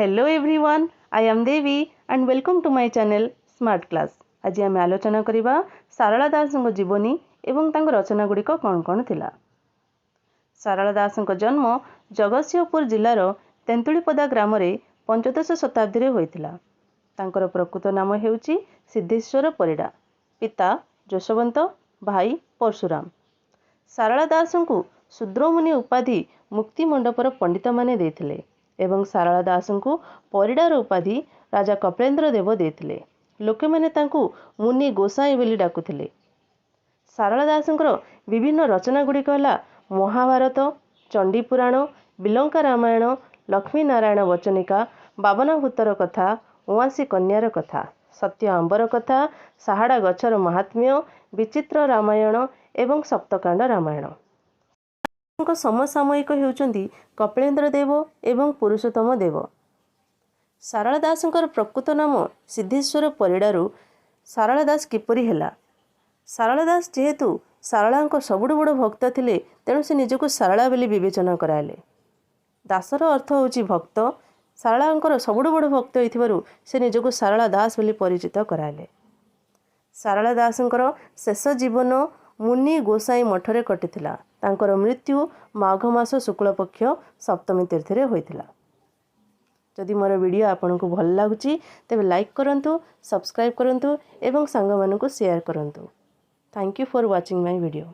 Hello everyone, I am Devi and welcome to my channel smart class. आज आम आलोचना करवा सारला दास जीवनी एवं तांको रचना गुड़िक कौन कौन थिला। सारला दास जन्म जगतसिंहपुर जिलार तेंतुलीपदा ग्राम रे पंचदश शताब्दी होइतिला। तांकर प्रकृत नाम हेउची सिद्धेश्वर परिड़ा, पिता जशवंत, भाई परशुराम। सारला दास को शूद्रमुनि उपाधि मुक्ति मंडपर पंडित माने देथिले एवं सारला दास को परिडार उपाधि राजा कपिलेन्द्र देव देथिले। लोके माने तांकु मुनि गोसाई बोली डाकुथिले। सारला दासंकर विभिन्न रचना गुड़िक है महाभारत, चंडीपुराण, बिलंका रामायण, लक्ष्मी नारायण वचनिका, बावनभूतर कथा, उआसी कन्यार कथा, सत्य आंबर कथा, साहाड़ा गछर महात्म्य, विचित्र रामायण एवं सप्तकांड रामायण। समसामयिक हेउचंदी कपिलेन्द्र देव एवं पुरुषोत्तम देव। सारला दासंकर प्रकृत नाम सिद्धेश्वर परिडारू सारला दास किपरि हेला। सारला दास जेहेतु सारला सबुठ बड़ भक्त थिले तेणु से निजको सारला बोली विवेचना कराले। दासर अर्थ होची भक्त। सारला सबुठ बड़ भक्त होइथिबारु से निजको सारला दास बोली परिचित कराले। सारला दासंकर शेष जीवन मुनि गोसाई मठरे कटिथिला। तांकर मृत्यु माघ मास शुक्ल पक्ष सप्तमी तीर्थ रे होइथिला। जदि मोर वीडियो आपनको भल लागुची तेबे लाइक करंतु, सब्सक्राइब करंतु एवं सांग मानकु शेयर करंतु। Thank you for watching my video.